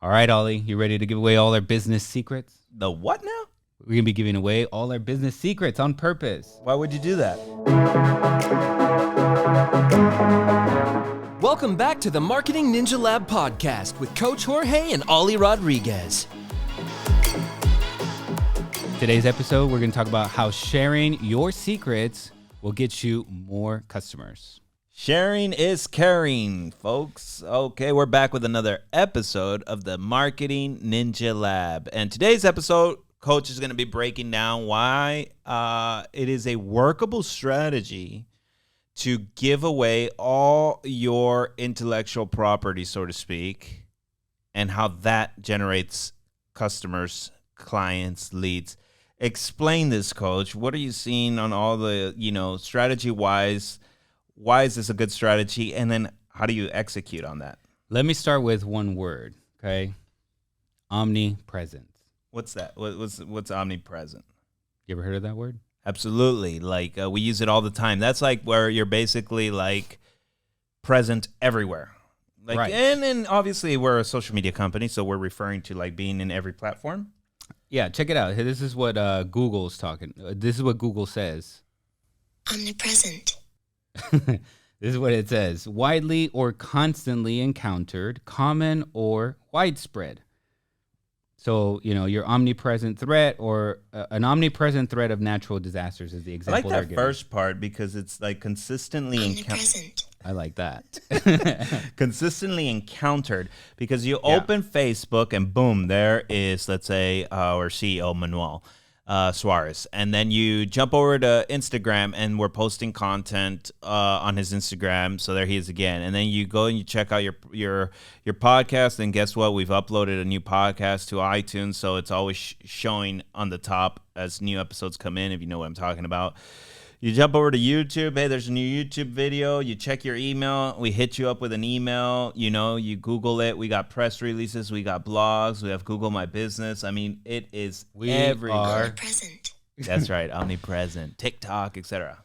All right, Ollie, you ready to give away all our business secrets? The what now? We're going to be giving away all our business secrets on purpose. Why would you do that? Welcome back to the Marketing Ninjalab podcast with Coach Jorge and Ollie Rodriguez. Today's episode, we're going to talk about how sharing your secrets will get you more customers. Sharing is caring, folks. Okay, we're back with another episode of the Marketing Ninja Lab. And today's episode, Coach is going to be breaking down why it is a workable strategy to give away all your intellectual property, so to speak, and how that generates customers, clients, leads. Explain this, Coach. What are you seeing on all the, strategy-wise? Why is this a good strategy? And then how do you execute on that? Let me start with one word, okay? Omnipresent. What's that? What's omnipresent? You ever heard of that word? Absolutely. Like we use it all the time. That's like where you're basically like present everywhere. Like, right. And obviously we're a social media company, so we're referring to like being in every platform. Yeah, check it out. This is what Google's talking. This is what Google says. Omnipresent. This is what it says. Widely or constantly encountered, common or widespread. So, your omnipresent threat or an omnipresent threat of natural disasters is the example. I like that first part because it's like consistently encountered. I like that. Consistently encountered because you open Facebook and boom, there is, let's say, our CEO, Manuel Suarez. And then you jump over to Instagram and we're posting content on his Instagram. So there he is again. And then you go and you check out your podcast. And guess what? We've uploaded a new podcast to iTunes. So it's always showing on the top as new episodes come in, if you know what I'm talking about. You jump over to YouTube. Hey, there's a new YouTube video. You check your email. We hit you up with an email. You Google it. We got press releases. We got blogs. We have Google My Business. I mean, it is everywhere. Omnipresent. That's right. Omnipresent. TikTok, etc.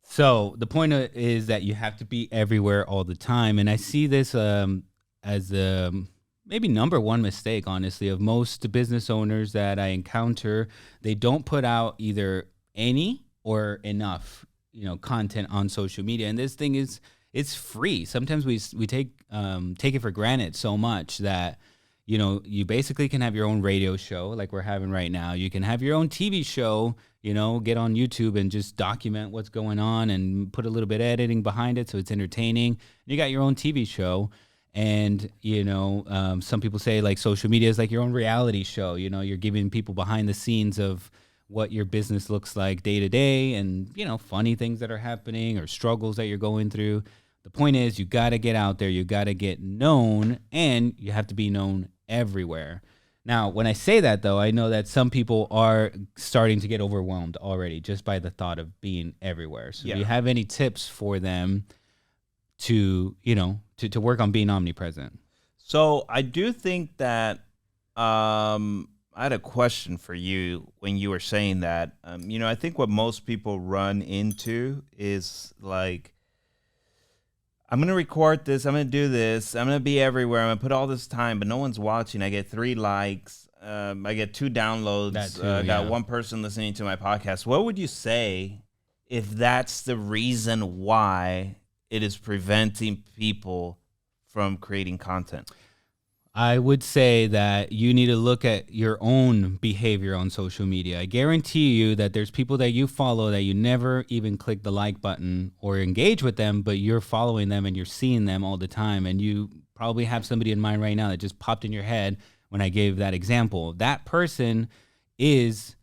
So the point is that you have to be everywhere all the time. And I see this as maybe number one mistake, honestly, of most business owners that I encounter. They don't put out either any or enough, content on social media. And this thing it's free. Sometimes we take it for granted so much that, you basically can have your own radio show like we're having right now. You can have your own TV show, get on YouTube and just document what's going on and put a little bit of editing behind it so it's entertaining. You got your own TV show. And, some people say like social media is like your own reality show. You're giving people behind the scenes of what your business looks like day to day and, funny things that are happening or struggles that you're going through. The point is you got to get out there, you got to get known, and you have to be known everywhere. Now, when I say that, though, I know that some people are starting to get overwhelmed already just by the thought of being everywhere. So do you have any tips for them to work on being omnipresent? So I do think that I had a question for you when you were saying that. I think what most people run into is like, I'm going to record this. I'm going to do this. I'm going to be everywhere. I'm going to put all this time, but no one's watching. I get 3 likes. I get 2 downloads. I got 1 person listening to my podcast. What would you say if that's the reason why it is preventing people from creating content? I would say that you need to look at your own behavior on social media. I guarantee you that there's people that you follow that you never even click the like button or engage with them, but you're following them and you're seeing them all the time. And you probably have somebody in mind right now that just popped in your head when I gave that example. That person is,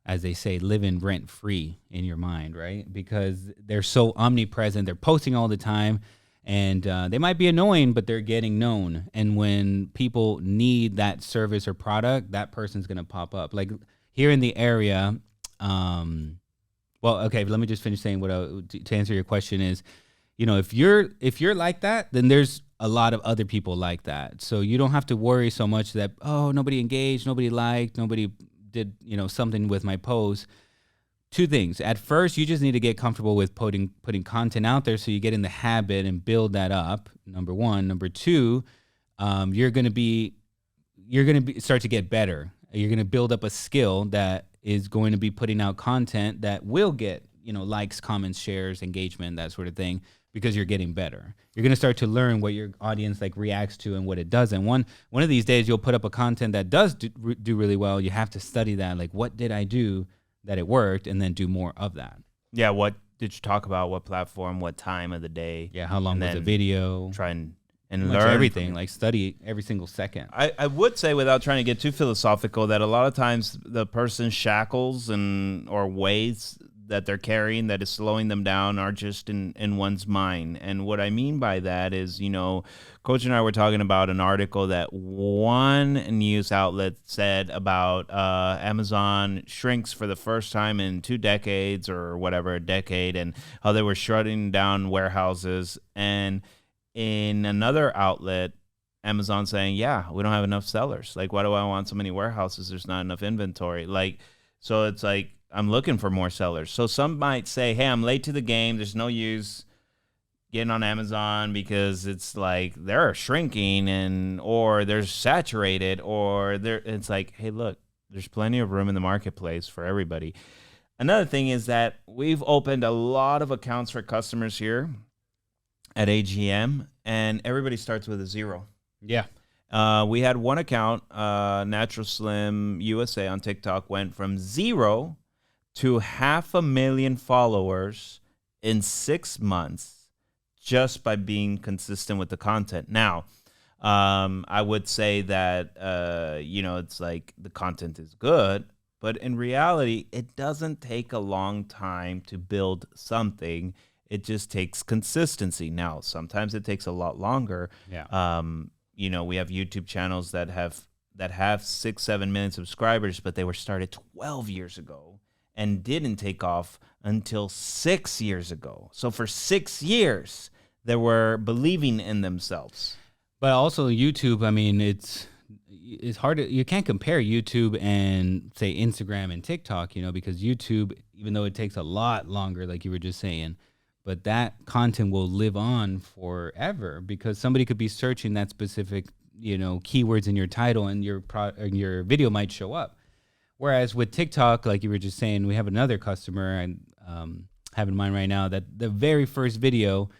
as they say, living rent free in your mind, right? Because they're so omnipresent. They're posting all the time. And they might be annoying, but they're getting known. And when people need that service or product, that person's going to pop up. Like here in the area, let me just finish saying to answer your question is, if you're like that, then there's a lot of other people like that. So you don't have to worry so much that, nobody engaged, nobody liked, nobody did, something with my post. 2 things. At first, you just need to get comfortable with putting content out there so you get in the habit and build that up, number 1. Number 2, you're going to be you're going to start to get better. You're going to build up a skill that is going to be putting out content that will get, likes, comments, shares, engagement, that sort of thing, because you're getting better. You're going to start to learn what your audience reacts to and what it doesn't. One of these days, you'll put up a content that does do really well. You have to study that. Like, what did I do that it worked, and then do more of that. Yeah, what did you talk about? What platform? What time of the day? Yeah, how long was the video? Try and learn everything, study every single second. I would say, without trying to get too philosophical, that a lot of times the person's shackles or weights that they're carrying that is slowing them down are just in one's mind. And what I mean by that is, Coach and I were talking about an article that one news outlet said about Amazon shrinks for the first time in 2 decades or whatever, a decade, and how they were shutting down warehouses. And in another outlet, Amazon saying, yeah, we don't have enough sellers. Like, why do I want so many warehouses? There's not enough inventory. So it's like, I'm looking for more sellers. So some might say, hey, I'm late to the game. There's no use getting on Amazon because it's like they're shrinking or they're saturated it's like, hey, look, there's plenty of room in the marketplace for everybody. Another thing is that we've opened a lot of accounts for customers here at AGM, and everybody starts with a 0. Yeah. We had one account, Natural Slim USA on TikTok, went from 0 to 500,000 followers in 6 months just by being consistent with the content. Now, I would say that, it's like the content is good, but in reality, it doesn't take a long time to build something. It just takes consistency. Now, sometimes it takes a lot longer. Yeah. We have YouTube channels that have 6-7 million subscribers, but they were started 12 years ago and didn't take off until 6 years ago. So for 6 years, they were believing in themselves. But also YouTube, I mean, it's hard you can't compare YouTube and say Instagram and TikTok, because YouTube, even though it takes a lot longer, like you were just saying, but that content will live on forever because somebody could be searching that specific, keywords in your title, and your video might show up. Whereas with TikTok, like you were just saying, we have another customer and have in mind right now that the very first video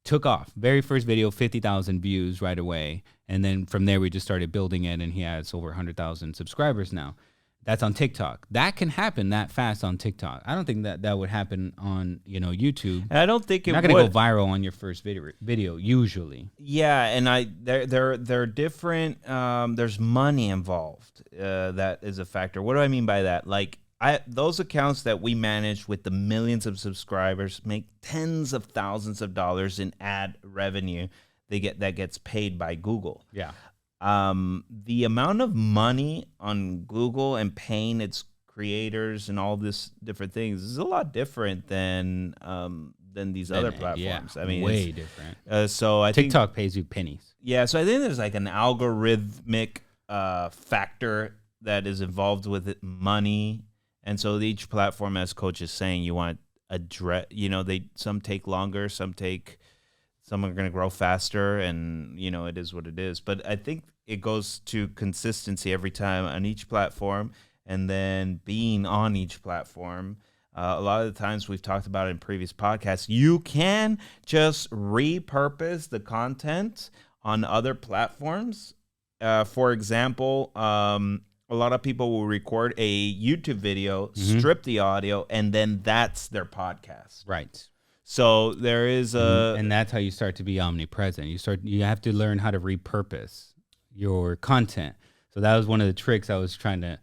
took off. Very first video, 50,000 views right away. And then from there, we just started building it, and he has over 100,000 subscribers now. That's on TikTok. That can happen that fast on TikTok. I don't think that would happen on, YouTube. And I don't think You're not going to go viral on your first video usually. Yeah, and they're different. There's money involved. That is a factor. What do I mean by that? Like, those accounts that we manage with the millions of subscribers make tens of thousands of dollars in ad revenue. That gets paid by Google. Yeah. The amount of money on Google and paying its creators and all this different things is a lot different than these other platforms. Yeah, I mean, way different. So I think TikTok pays you pennies. Yeah, so I think there's like an algorithmic factor that is involved with it, money, and so each platform, as Coach is saying, you want some take longer, some are going to grow faster, and, it is what it is. But I think it goes to consistency every time on each platform, and then being on each platform. A lot of the times we've talked about it in previous podcasts, you can just repurpose the content on other platforms. For example, a lot of people will record a YouTube video, strip the audio, and then that's their podcast. Right. So there is and that's how you start to be omnipresent. You have to learn how to repurpose your content. So that was one of the tricks I was trying to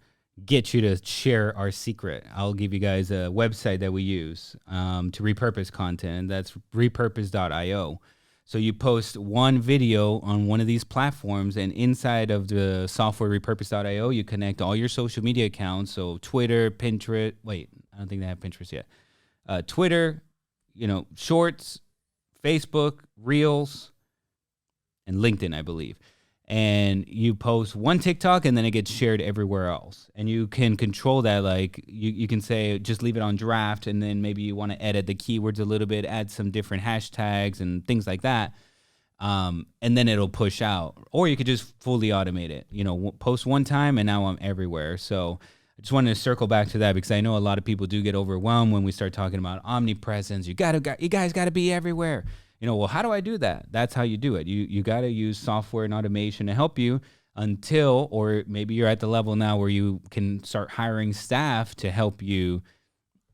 get you to share our secret. I'll give you guys a website that we use to repurpose content. That's repurpose.io. So you post one video on one of these platforms, and inside of the software repurpose.io, you connect all your social media accounts. So Twitter, Pinterest. Wait, I don't think they have Pinterest yet. Twitter, Shorts, Facebook, Reels, and LinkedIn, I believe. And you post one TikTok, and then it gets shared everywhere else. And you can control that. Like you can say, just leave it on draft, and then maybe you want to edit the keywords a little bit, add some different hashtags and things like that. and then it'll push out. Or you could just fully automate it. Post one time and now I'm everywhere. So I just wanted to circle back to that because I know a lot of people do get overwhelmed when we start talking about omnipresence. You guys got to be everywhere. Well, how do I do that? That's how you do it. You got to use software and automation to help you until, or maybe you're at the level now where you can start hiring staff to help you.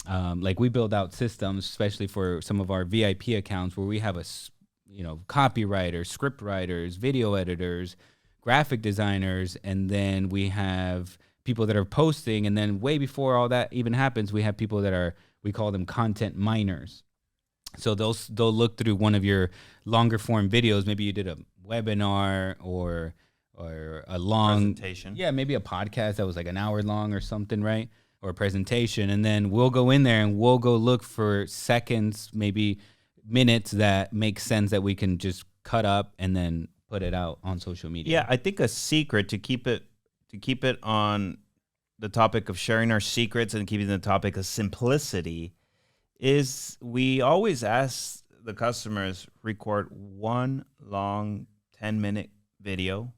Like we build out systems, especially for some of our VIP accounts where we have copywriters, script writers, video editors, graphic designers, and then we have people that are posting. And then way before all that even happens, we have people that we call them content miners. So they'll look through one of your longer form videos. Maybe you did a webinar or a long presentation. Yeah, maybe a podcast that was like an hour long or something, right? Or a presentation. And then we'll go in there and we'll go look for seconds, maybe minutes that make sense that we can just cut up and then put it out on social media. Yeah, I think a secret to keep it on the topic of sharing our secrets and keeping the topic of simplicity is we always ask the customers record one long 10-minute video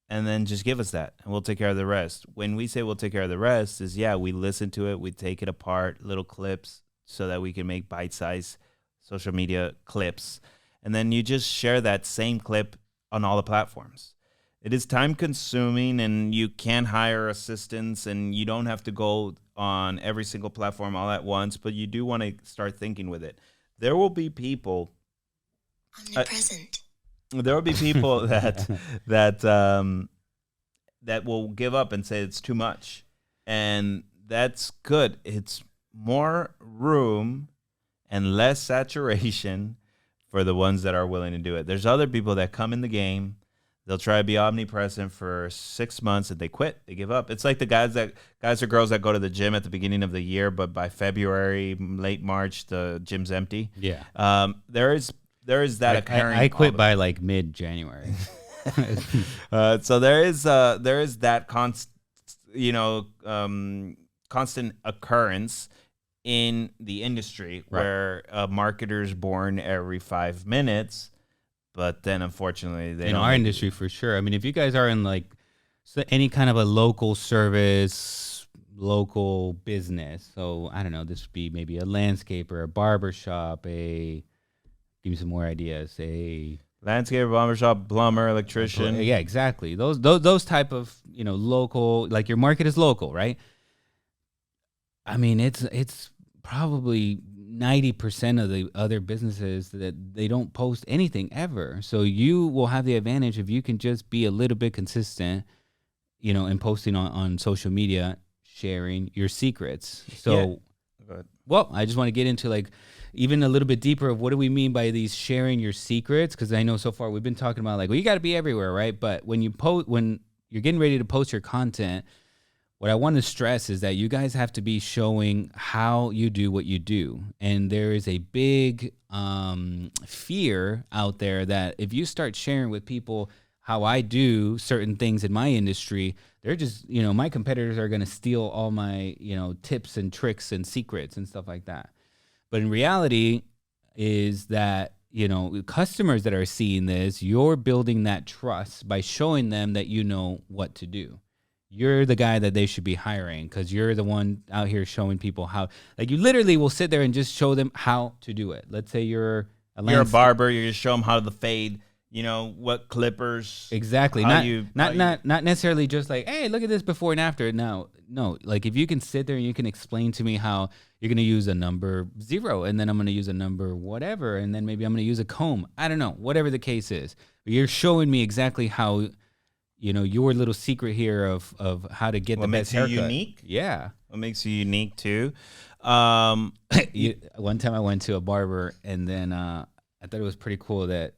and then just give us that and we'll take care of the rest. When we say we'll take care of the rest is, we listen to it, we take it apart, little clips so that we can make bite-sized social media clips. And then you just share that same clip on all the platforms. It is time consuming and you can hire assistants and you don't have to go on every single platform all at once, but you do want to start thinking with it. There will be people Omnipresent. There will be people that will give up and say it's too much. And that's good. It's more room and less saturation for the ones that are willing to do it. There's other people that come in the game. They'll try to be omnipresent for 6 months and they quit. They give up. It's like the guys or girls that go to the gym at the beginning of the year, but by February, late March, the gym's empty. Yeah. There is that occurring. I quit by like mid-January. So there is that constant occurrence in the industry, right, where a marketer's born every 5 minutes. But then, unfortunately, they in don't our industry for sure. I mean, if you guys are in like any kind of a local service, local business, so I don't know, this would be maybe a landscaper, a barber shop, give me some more ideas, a landscaper, barber shop, plumber, electrician. Yeah, exactly. Those type of local, like your market is local, right? I mean, it's probably 90% of the other businesses that they don't post anything ever. So you will have the advantage if you can just be a little bit consistent, in posting on social media, sharing your secrets. So, well, I just want to get into like even a little bit deeper of what do we mean by these sharing your secrets? Because I know so far we've been talking about like, well, you got to be everywhere, right? But when you're getting ready to post your content, what I want to stress is that you guys have to be showing how you do what you do. And there is a big fear out there that if you start sharing with people how I do certain things in my industry, they're just, my competitors are going to steal all my, tips and tricks and secrets and stuff like that. But in reality is that, customers that are seeing this, you're building that trust by showing them that you know what to do. You're the guy that they should be hiring because you're the one out here showing people how. Like you literally will sit there and just show them how to do it. Let's say you're a barber. You just show them how to fade. What clippers. Exactly. Not necessarily just like, hey, look at this before and after. No. Like if you can sit there and you can explain to me how you're going to use a number 0 and then I'm going to use a number whatever and then maybe I'm going to use a comb. I don't know. Whatever the case is. But you're showing me exactly how. Your little secret here of how to get the best haircut. What makes you unique? Yeah. What makes you unique, too? One time I went to a barber, and then I thought it was pretty cool that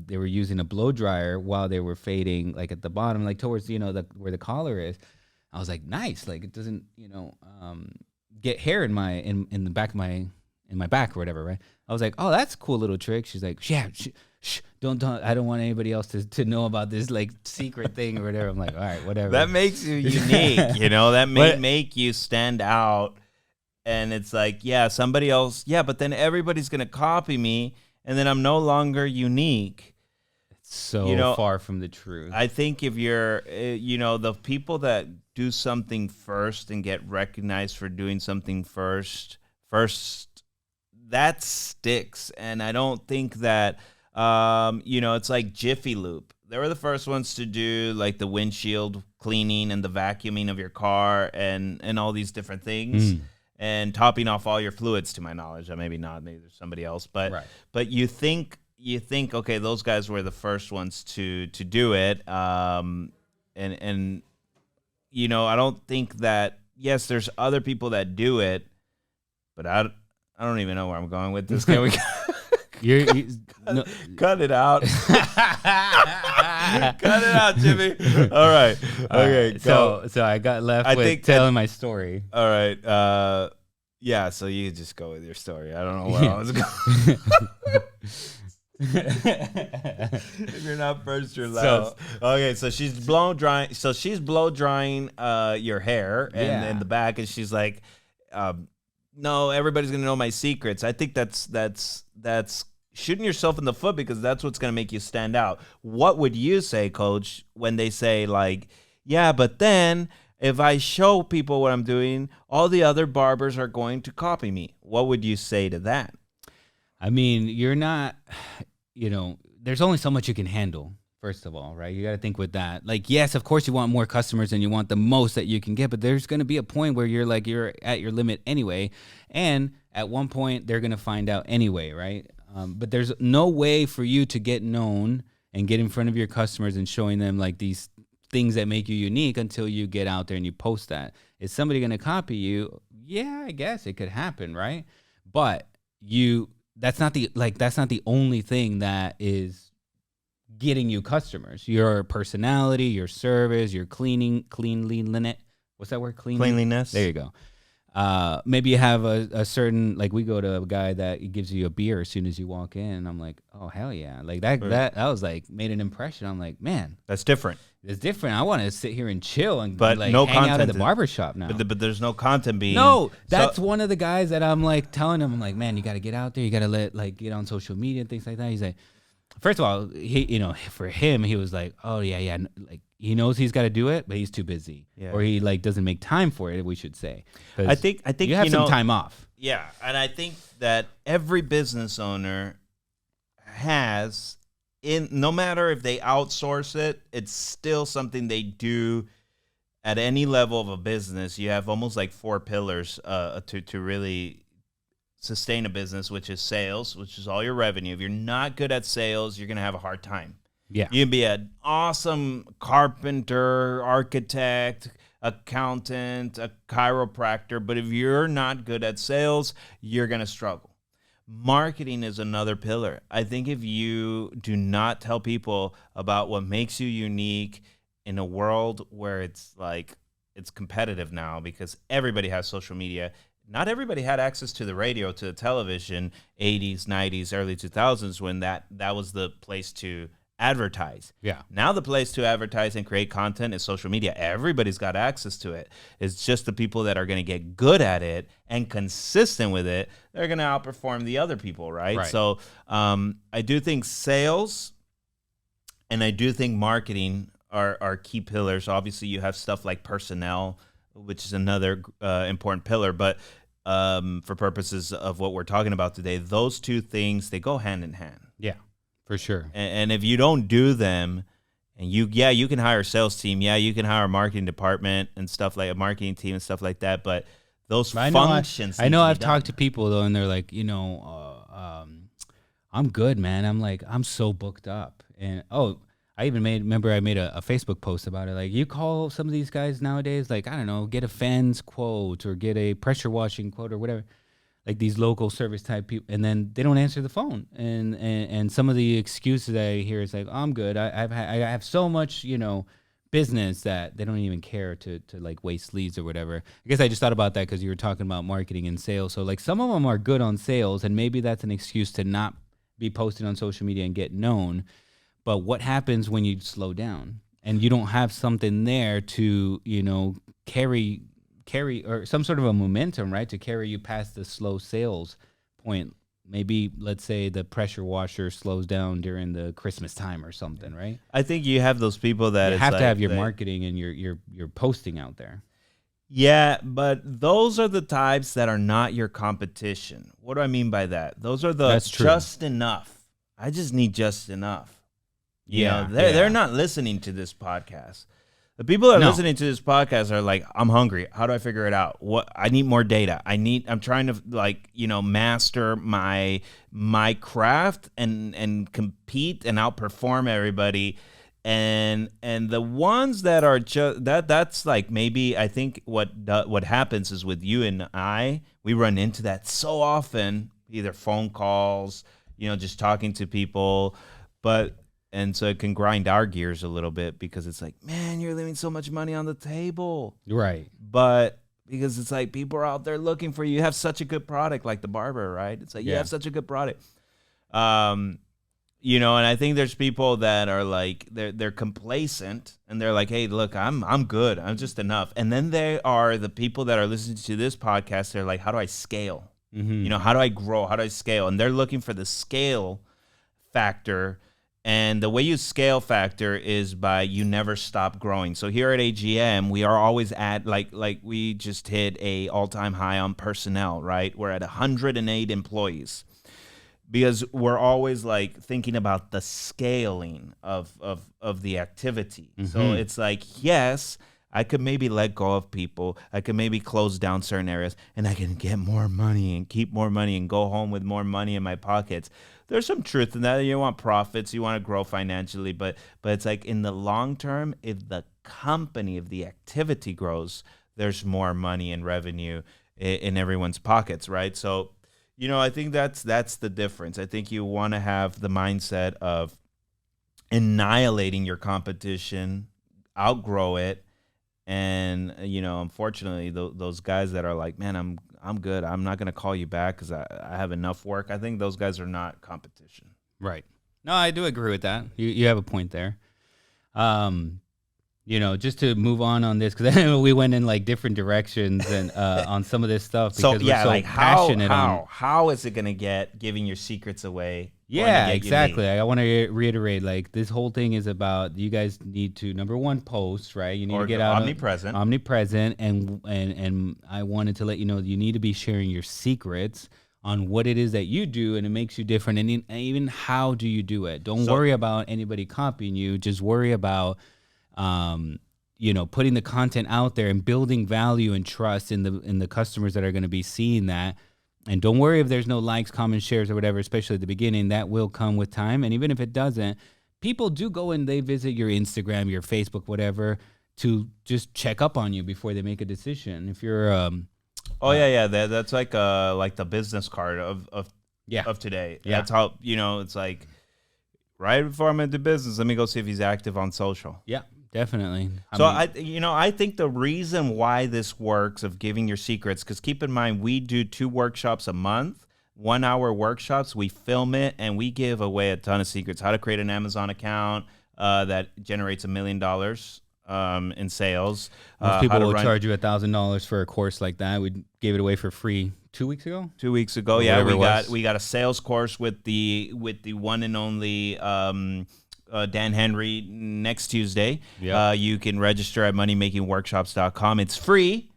they were using a blow dryer while they were fading, like at the bottom, like towards, where the collar is. I was like, nice. Like, it doesn't, get hair in the back of my back or whatever, right? I was like, oh, that's a cool little trick. She's like, yeah, shh, don't. I don't want anybody else to know about this like secret thing or whatever. I'm like, all right, whatever. That makes you unique, that may make you stand out. And it's like, yeah, somebody else, but then everybody's gonna copy me, and then I'm no longer unique. So far from the truth. I think if you're, the people that do something first and get recognized for doing something first, that sticks. And I don't think that, it's like Jiffy Lube. They were the first ones to do like the windshield cleaning and the vacuuming of your car and all these different things and topping off all your fluids, to my knowledge. Maybe not, maybe there's somebody else, but you think, okay, those guys were the first ones to do it. And I don't think that, yes, there's other people that do it, but I don't even know where I'm going with this. Can we cut it out? Cut it out, Jimmy. All right. Okay. So I got left with telling my story. All right. Yeah. So you just go with your story. I don't know where I was going. If you're not first, you're last. Okay, so she's blow drying. So she's blow drying your hair and in the back, and she's like, "No, everybody's gonna know my secrets." I think that's shooting yourself in the foot, because that's what's gonna make you stand out. What would you say, Coach, when they say like, "Yeah, but then if I show people what I'm doing, all the other barbers are going to copy me"? What would you say to that? I mean, you're not, there's only so much you can handle, first of all, right? You got to think with that. Like, yes, of course you want more customers and you want the most that you can get, but there's going to be a point where you're at your limit anyway. And at one point they're going to find out anyway, right? But there's no way for you to get known and get in front of your customers and showing them like these things that make you unique until you get out there and you post that. Is somebody going to copy you? Yeah, I guess it could happen, right? But that's not the only thing that is getting you customers. Your personality, your service, your cleanliness. What's that word? Cleanliness. There you go. Maybe you have a certain, like, we go to a guy that gives you a beer as soon as you walk in, and I'm like, oh hell yeah, like that was like made an impression. I'm like, man, that's different. It's different. I want to sit here and chill and but like no hang content out at the barbershop now. But there's no content being. No, that's one of the guys that I'm like telling him, I'm like, man, you got to get out there. You got to get on social media and things like that. He's like, first of all, for him, he was like, oh yeah, like he knows he's got to do it, but he's too busy, or he like doesn't make time for it. We should say. I think you have some time off. Yeah, and I think that every business owner has. No matter if they outsource it, it's still something they do at any level of a business. You have almost like 4 pillars to really sustain a business, which is sales, which is all your revenue. If you're not good at sales, you're going to have a hard time. Yeah. You can be an awesome carpenter, architect, accountant, a chiropractor, but if you're not good at sales, you're going to struggle. Marketing is another pillar. I think if you do not tell people about what makes you unique in a world where it's competitive now, because everybody has social media. Not everybody had access to the radio, to the television, 80s, 90s, early 2000s, when that was the place to advertise. Yeah. Now the place to advertise and create content is social media. Everybody's got access to it. It's just the people that are going to get good at it and consistent with it, they're going to outperform the other people, right? So I do think sales and I do think marketing are key pillars. Obviously, you have stuff like personnel, which is another important pillar, but for purposes of what we're talking about today, those two things, they go hand in hand. Yeah. For sure. And if you don't do them, and you can hire a sales team. Yeah, you can hire a marketing department and stuff, like a marketing team and stuff like that. But those functions. I know I've talked to people, though, and they're like, I'm good, man. I'm like, I'm so booked up. And, I made a Facebook post about it. Like, you call some of these guys nowadays, like, I don't know, get a fans quote or get a pressure washing quote or whatever. Like these local service type people, and then they don't answer the phone. And some of the excuses I hear is like, oh, I'm good. I have so much, business that they don't even care to like waste leads or whatever. I guess I just thought about that because you were talking about marketing and sales. So like some of them are good on sales, and maybe that's an excuse to not be posted on social media and get known. But what happens when you slow down and you don't have something there to, carry or some sort of a momentum, right, to carry you past the slow sales point maybe let's say the pressure washer slows down during the Christmas time or something, right? I think you have those people that You it's have to like have your they- marketing and your posting out there. Yeah, but those are the types that are not your competition. What do I mean by that? Those are the That's true. just enough. I just need just enough. You Yeah, know, they're yeah. not listening to this podcast. The people that are No. listening to this podcast are like, I'm hungry. How do I figure it out? What I need more data. I'm trying to master my craft and compete and outperform everybody. And the ones that are just that's like maybe I think what happens is with you and we run into that so often, either phone calls, just talking to people, and so it can grind our gears a little bit because it's like, man, you're leaving so much money on the table. Right. But because it's like people are out there looking for you. You have such a good product, like the barber, right? It's like you Yeah. have such a good product. And I think there's people that are like they're complacent and they're like, hey, look, I'm good. I'm just enough. And then there are the people that are listening to this podcast. They're like, how do I scale? Mm-hmm. How do I grow? How do I scale? And they're looking for the scale factor. And the way you scale factor is by you never stop growing. So here at AGM, we are always at like we just hit a all-time high on personnel, right? We're at 108 employees because we're always like thinking about the scaling of the activity. Mm-hmm. So it's like, yes, I could maybe let go of people. I could maybe close down certain areas and I can get more money and keep more money and go home with more money in my pockets. There's some truth in that. You want profits, you want to grow financially, but it's like in the long term, if the company, if the activity grows, there's more money and revenue in everyone's pockets, right? So, I think that's the difference. I think you want to have the mindset of annihilating your competition, outgrow it, and unfortunately, those guys that are like, man, I'm good. I'm not gonna call you back because I have enough work. I think those guys are not competition. Right. No, I do agree with that. You have a point there. Just to move on this, because we went in like different directions and on some of this stuff because we're so passionate on. How is it gonna get giving your secrets away? Yeah, exactly. I want to reiterate, like, this whole thing is about you guys need to, number one, post, right? You need to get out omnipresent, and I wanted to let you know that you need to be sharing your secrets on what it is that you do, and it makes you different, and even how do you do it. Don't worry about anybody copying you. Just worry about, putting the content out there and building value and trust in the customers that are going to be seeing that. And don't worry if there's no likes, comments, shares, or whatever, especially at the beginning. That will come with time. And even if it doesn't, people do go and they visit your Instagram, your Facebook, whatever, to just check up on you before they make a decision. If you're that's like the business card of today. Yeah. That's how it's like right before I'm into business, let me go see if he's active on social. Yeah. Definitely. I think the reason why this works of giving your secrets, because keep in mind, we do 2 workshops a month, 1-hour workshops. We film it and we give away a ton of secrets. How to create an Amazon account that generates $1 million in sales. Most people will charge you $1,000 for a course like that. We gave it away for free 2 weeks ago. 2 weeks ago, yeah. We got a sales course with the one and only Dan Henry next Tuesday. Yeah. You can register at moneymakingworkshops.com. It's free,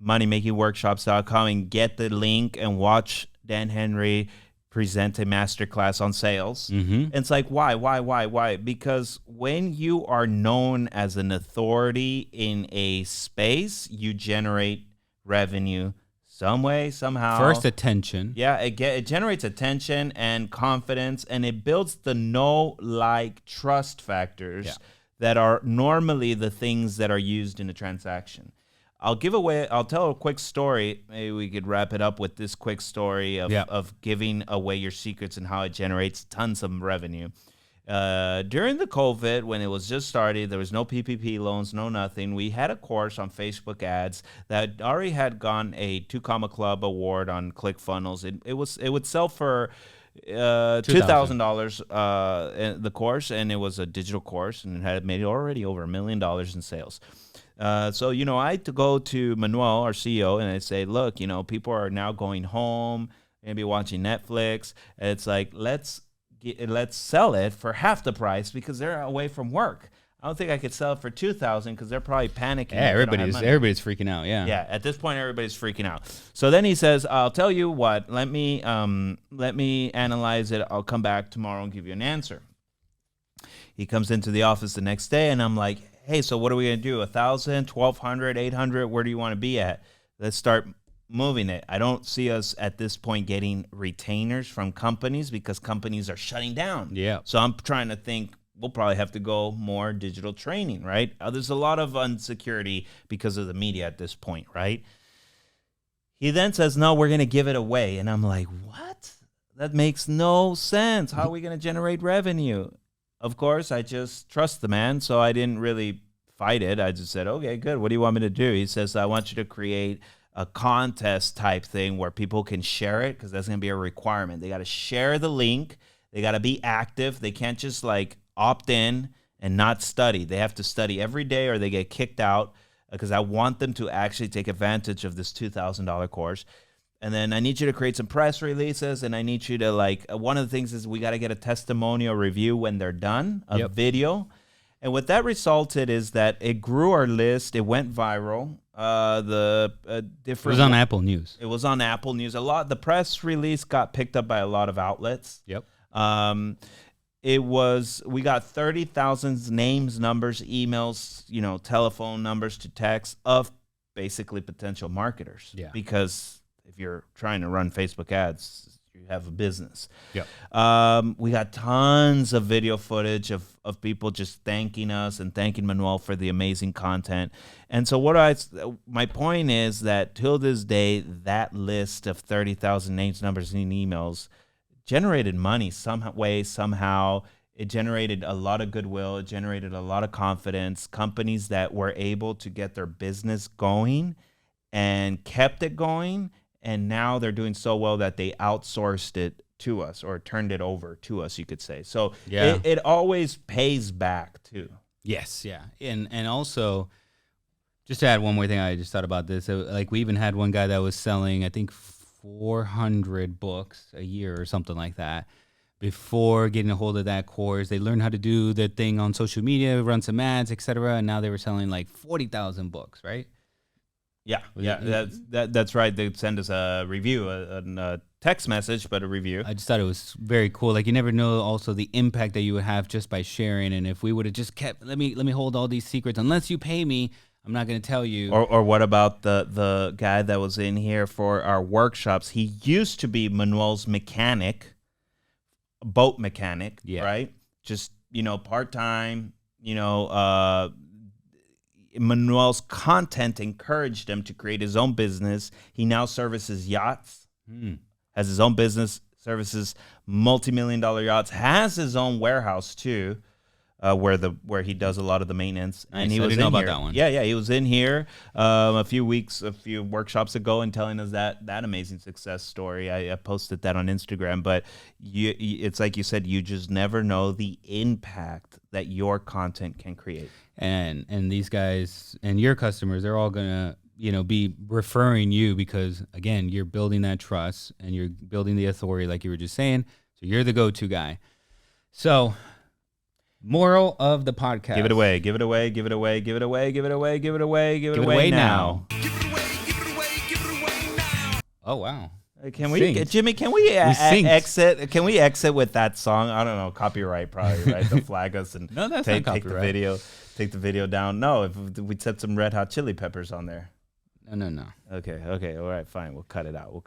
moneymakingworkshops.com, and get the link and watch Dan Henry present a masterclass on sales. Mm-hmm. And it's like, why? Because when you are known as an authority in a space, you generate revenue some way, somehow. First, attention. Yeah, it generates attention and confidence, and it builds the know, like, trust factors that are normally the things that are used in a transaction. I'll tell a quick story. Maybe we could wrap it up with this quick story of giving away your secrets and how it generates tons of revenue. During the COVID, when it was just started, there was no PPP loans, no nothing. We had a course on Facebook ads that already had gotten a 2 Comma Club award on ClickFunnels. It would sell for $2,000 the course, and it was a digital course, and it had made already over $1 million in sales. So I had to go to Manuel, our CEO, and I say, look, people are now going home. You're gonna be watching Netflix. It's like let's sell it for half the price because they're away from work. I don't think I could sell it for $2,000 because they're probably panicking. Yeah, everybody's freaking out. Yeah. Yeah, at this point, everybody's freaking out. So then he says, "I'll tell you what. Let me analyze it. I'll come back tomorrow and give you an answer." He comes into the office the next day, and I'm like, "Hey, so what are we gonna do? 1,000, 1,200, 800? Where do you want to be at? Let's start moving it." I don't see us at this point getting retainers from companies because companies are shutting down. Yeah. So I'm trying to think. We'll probably have to go more digital training, right? There's a lot of insecurity because of the media at this point, right? He then says, "No, we're going to give it away." And I'm like, what? That makes no sense. How are we going to generate revenue? Of course, I just trust the man, so I didn't really fight it. I just said, okay, good. What do you want me to do? He says, "I want you to create a contest type thing where people can share it because that's going to be a requirement. They got to share the link. They got to be active. They can't just like opt in and not study. They have to study every day or they get kicked out because I want them to actually take advantage of this $2,000 course. And then I need you to create some press releases, and I need you to one of the things is we got to get a testimonial review when they're done, a video. And what that resulted is that it grew our list. It went viral. It was on Apple News. It was on Apple News. The press release got picked up by a lot of outlets. Yep. We got 30,000 names, numbers, emails, telephone numbers to text of basically potential marketers. Yeah. Because if you're trying to run Facebook ads, you have a business. Yep. We got tons of video footage of people just thanking us and thanking Manuel for the amazing content. And so my point is that till this day, that list of 30,000 names, numbers, and emails generated money somehow. It generated a lot of goodwill. It generated a lot of confidence. Companies that were able to get their business going and kept it going, and now they're doing so well that they outsourced it to us or turned it over to us, you could say. So it always pays back too. Yes, yeah. And also, just to add one more thing, I just thought about this. Like we even had one guy that was selling, I think, 400 books a year or something like that. Before getting a hold of that course, they learned how to do the thing on social media, run some ads, etc. And now they were selling like 40,000 books, right? Yeah. That's right. They'd send us a review, a text message, but a review. I just thought it was very cool. Like you never know also the impact that you would have just by sharing. And if we would have just kept, let me hold all these secrets, unless you pay me, I'm not going to tell you. Or what about the guy that was in here for our workshops? He used to be Manuel's mechanic, boat mechanic, right? Just, part-time, Manuel's content encouraged him to create his own business. He now services yachts, has his own business, services multi-million-dollar yachts, has his own warehouse too. Where he does a lot of the maintenance. Nice. And he was in here. About that one. Yeah, he was in here a few workshops ago and telling us that amazing success story. I posted that on Instagram, but it's like you said, you just never know the impact that your content can create. And these guys and your customers, they're all gonna be referring you because again, you're building that trust and you're building the authority, like you were just saying. So you're the go-to guy. So. Moral of the podcast. Give it away. Give it away. Give it away. Give it away. Give it away. Give it away. Give it away now. Give it away, give it away, give it away now. Oh wow. Can we, Jimmy? Can we exit? Can we exit with that song? I don't know. Copyright, probably, right? They'll flag us and no, that's take not the video down. No, if we set some Red Hot Chili Peppers on there. No. Okay. All right, fine. We'll cut it out.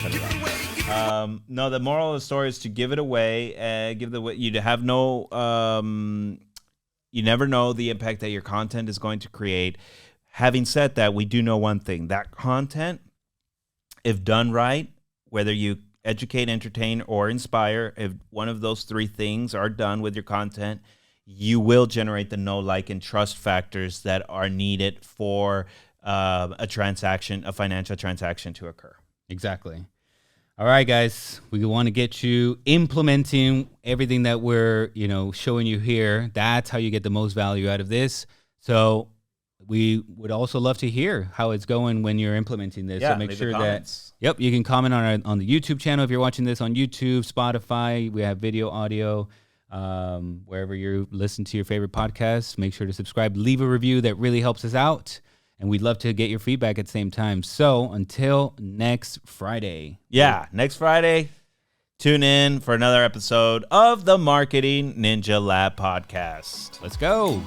No, the moral of the story is to give it away. You have no. You never know the impact that your content is going to create. Having said that, we do know one thing: that content, if done right, whether you educate, entertain, or inspire, if one of those three things are done with your content, you will generate the know, like, and trust factors that are needed for a financial transaction to occur. Exactly. All right, guys, we want to get you implementing everything that we're, showing you here. That's how you get the most value out of this. So we would also love to hear how it's going when you're implementing this. Yeah, so make leave the sure that comments. you can comment on the YouTube channel if you're watching this on YouTube, Spotify. We have video, audio, wherever you listen to your favorite podcasts. Make sure to subscribe, leave a review. That really helps us out, and we'd love to get your feedback at the same time. So until next Friday. Yeah, next Friday, tune in for another episode of the Marketing Ninja Lab podcast. Let's go.